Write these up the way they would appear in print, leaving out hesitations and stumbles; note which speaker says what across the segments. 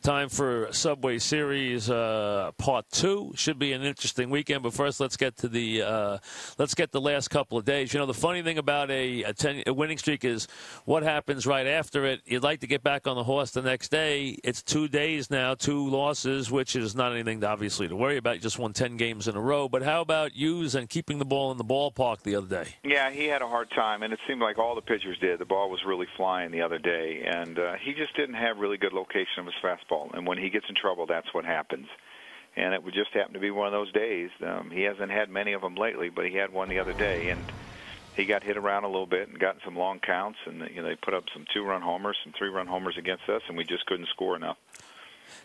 Speaker 1: Time for Subway Series Part 2. Should be an interesting weekend, but first let's get to the last couple of days. You know, the funny thing about a winning streak is what happens right after it. You'd like to get back on the horse the next day. It's 2 days now, 2 losses, which is not anything obviously to worry about. You just won 10 games in a row. But how about yous and keeping the ball in the ballpark the other day?
Speaker 2: Yeah, he had a hard time, and it seemed like all the pitchers did. The ball was really flying the other day, and he just didn't have really good location of his fastball. And when he gets in trouble, that's what happens. And it would just happen to be one of those days. He hasn't had many of them lately, but he had one the other day, and he got hit around a little bit and got some long counts. And they put up some 2-run homers, some 3-run homers against us, and we just couldn't score enough.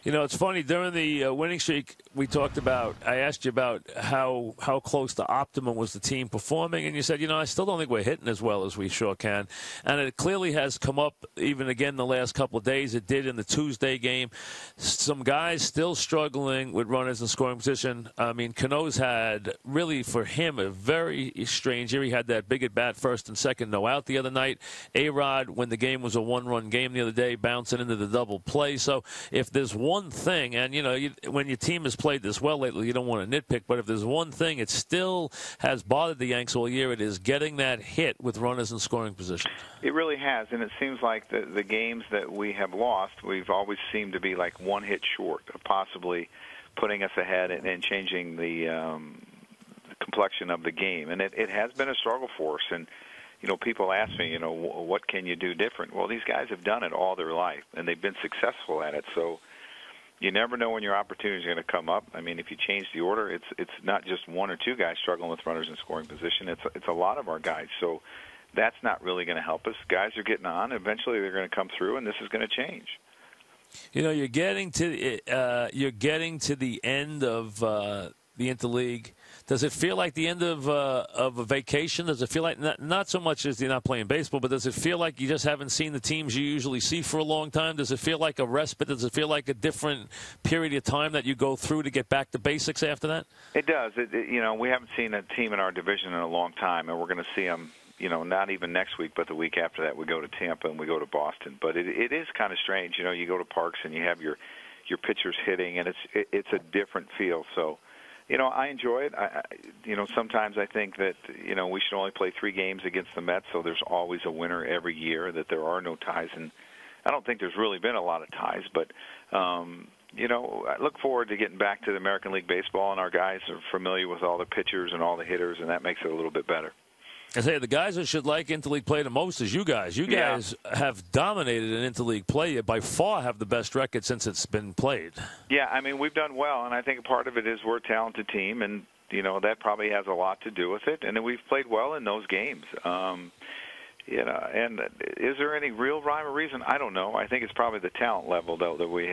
Speaker 1: You know, it's funny. During the winning streak, I asked you about how close to optimum was the team performing, and you said, I still don't think we're hitting as well as we sure can. And it clearly has come up even again the last couple of days. It did in the Tuesday game. Some guys still struggling with runners in scoring position. I mean, Cano's had, really for him, a very strange year. He had that big at-bat first and second, no out the other night. A-Rod, when the game was a 1-run game the other day, bouncing into the double play. So if there's one thing, and when your team has played this well lately, you don't want to nitpick, but if there's one thing it still has bothered the Yanks all year, it is getting that hit with runners in scoring position. It
Speaker 2: really has, and it seems like the games that we have lost, we've always seemed to be like one hit short of possibly putting us ahead and changing the complexion of the game. And it has been a struggle for us. And people ask me, what can you do different? Well, these guys have done it all their life, and they've been successful at it. So you never know when your opportunity is going to come up. I mean, if you change the order, it's not just 1 or 2 guys struggling with runners in scoring position. It's a lot of our guys. So that's not really going to help us. Guys are getting on. Eventually, they're going to come through, and this is going to change.
Speaker 1: You're getting to the end of the interleague. Does it feel like the end of a vacation? Does it feel like not so much as you're not playing baseball, but does it feel like you just haven't seen the teams you usually see for a long time? Does it feel like a respite? Does it feel like a different period of time that you go through to get back to basics after that?
Speaker 2: It does. We haven't seen a team in our division in a long time, and we're going to see them. Not even next week, but the week after that, we go to Tampa and we go to Boston. But it is kind of strange. You go to parks and you have your pitchers hitting, and it's a different feel. So. I enjoy it. Sometimes I think that, we should only play 3 games against the Mets, so there's always a winner every year, that there are no ties. And I don't think there's really been a lot of ties, but, I look forward to getting back to the American League Baseball, and our guys are familiar with all the pitchers and all the hitters, and that makes it a little bit better.
Speaker 1: I say the guys that should like interleague play the most is you guys. You guys have dominated in interleague play. You by far have the best record since it's been played.
Speaker 2: Yeah, I mean, we've done well, and I think part of it is we're a talented team, and, that probably has a lot to do with it. And then we've played well in those games. And is there any real rhyme or reason? I don't know. I think it's probably the talent level, though, that we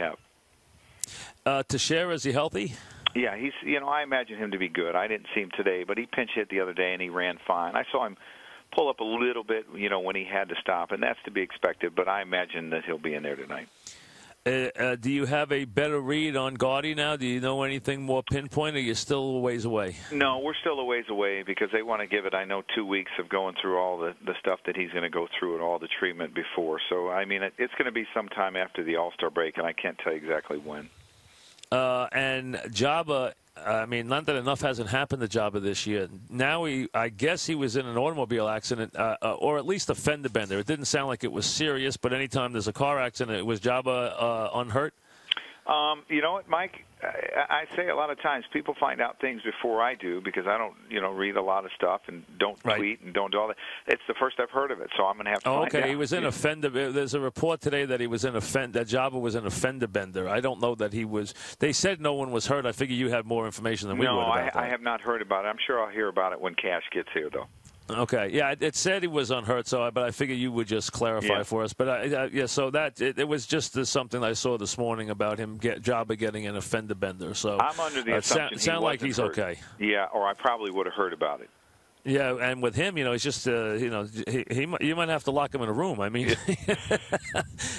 Speaker 2: have.
Speaker 1: Teixeira, is he healthy?
Speaker 2: Yeah, he's. I imagine him to be good. I didn't see him today, but he pinch hit the other day and he ran fine. I saw him pull up a little bit, when he had to stop, and that's to be expected. But I imagine that he'll be in there tonight.
Speaker 1: Do you have a better read on Girardi now? Do you know anything more pinpoint, or are you still a ways away?
Speaker 2: No, we're still a ways away because they want to give it, 2 weeks of going through all the stuff that he's going to go through and all the treatment before. So, I mean, it's going to be sometime after the All-Star break, and I can't tell you exactly when.
Speaker 1: And Jabba, not that enough hasn't happened to Jabba this year. Now, I guess he was in an automobile accident, or at least a fender bender. It didn't sound like it was serious, but anytime there's a car accident, was Jabba unhurt?
Speaker 2: You know what, Mike? I say a lot of times people find out things before I do because I don't, read a lot of stuff and don't tweet and don't do all that. It's the first I've heard of it, so I'm going to have to find out.
Speaker 1: Okay, he was in a fender. There's a report today that he was in a that Jabba was in a fender bender. I don't know that he was. They said no one was hurt. I figure you have more information than we would about that.
Speaker 2: No, I have not heard about it. I'm sure I'll hear about it when Cash gets here, though.
Speaker 1: Okay, yeah, it said he was unhurt, but I figure you would just clarify for us. But so that it was just something I saw this morning about him Jabba getting in a fender bender. So
Speaker 2: I'm under the assumption
Speaker 1: sound like he's hurt. Okay.
Speaker 2: Yeah, or I probably would have heard about it.
Speaker 1: Yeah, and with him, it's just you might have to lock him in a room. I mean,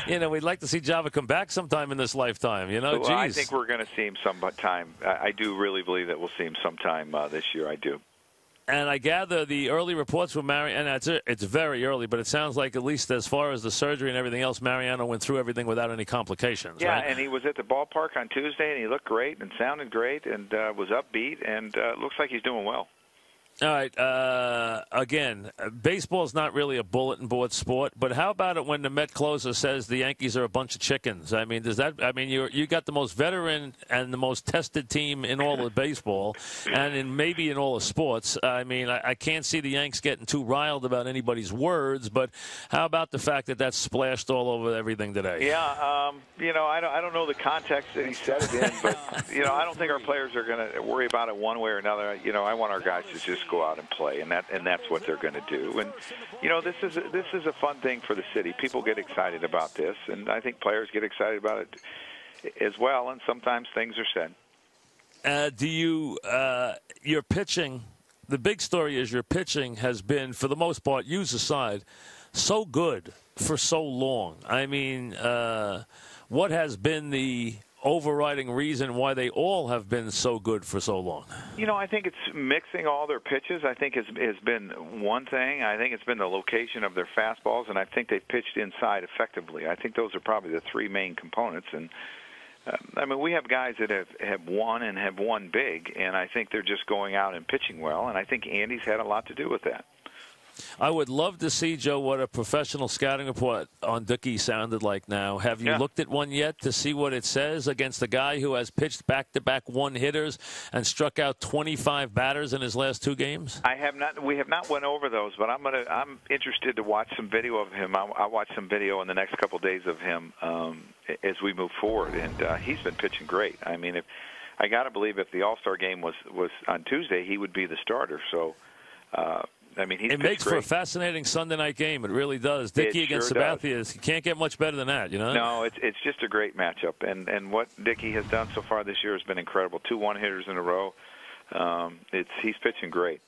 Speaker 1: we'd like to see Jabba come back sometime in this lifetime.
Speaker 2: Well, I think we're going to see him sometime. I do really believe that we'll see him sometime this year. I do.
Speaker 1: And I gather the early reports were it's very early, but it sounds like at least as far as the surgery and everything else, Mariano went through everything without any complications.
Speaker 2: Yeah,
Speaker 1: right?
Speaker 2: And he was at the ballpark on Tuesday, and he looked great and sounded great and was upbeat, and looks like he's doing well.
Speaker 1: All right. Again, baseball's not really a bulletin board sport, but how about it when the Met closer says the Yankees are a bunch of chickens? I mean, you got the most veteran and the most tested team in all of baseball, and maybe in all of sports. I mean, I can't see the Yanks getting too riled about anybody's words, but how about the fact that that's splashed all over everything today?
Speaker 2: Yeah, I don't know the context that he said it in, but I don't think our players are going to worry about it one way or another. I want our guys to just go out and play, and that's what they're going to do. And this is a fun thing for the city. People get excited about this, and I think players get excited about it as well. And sometimes things are said.
Speaker 1: Your pitching? The big story is your pitching has been, for the most part, use aside, so good for so long. I mean, what has been the overriding reason why they all have been so good for so long?
Speaker 2: I think it's mixing all their pitches. I think has been one thing. I think it's been the location of their fastballs, and I think they've pitched inside effectively. I think those are probably the three main components. And we have guys that have won and have won big, and I think they're just going out and pitching well, and I think Andy's had a lot to do with that.
Speaker 1: I would love to see, Joe, what a professional scouting report on Dickey sounded like now. Have you looked at one yet to see what it says against a guy who has pitched back-to-back one-hitters and struck out 25 batters in his last two games?
Speaker 2: I have not. We have not went over those, but I'm interested to watch some video of him. I'll watch some video in the next couple of days of him as we move forward, and he's been pitching great. I mean, I got to believe if the All-Star game was on Tuesday, he would be the starter. So.
Speaker 1: It makes for a fascinating Sunday night game. It really does. Dickey against Sabathia, you can't get much better than that,
Speaker 2: No, it's just a great matchup. And what Dickey has done so far this year has been incredible. 2 one-hitters in a row. He's pitching great.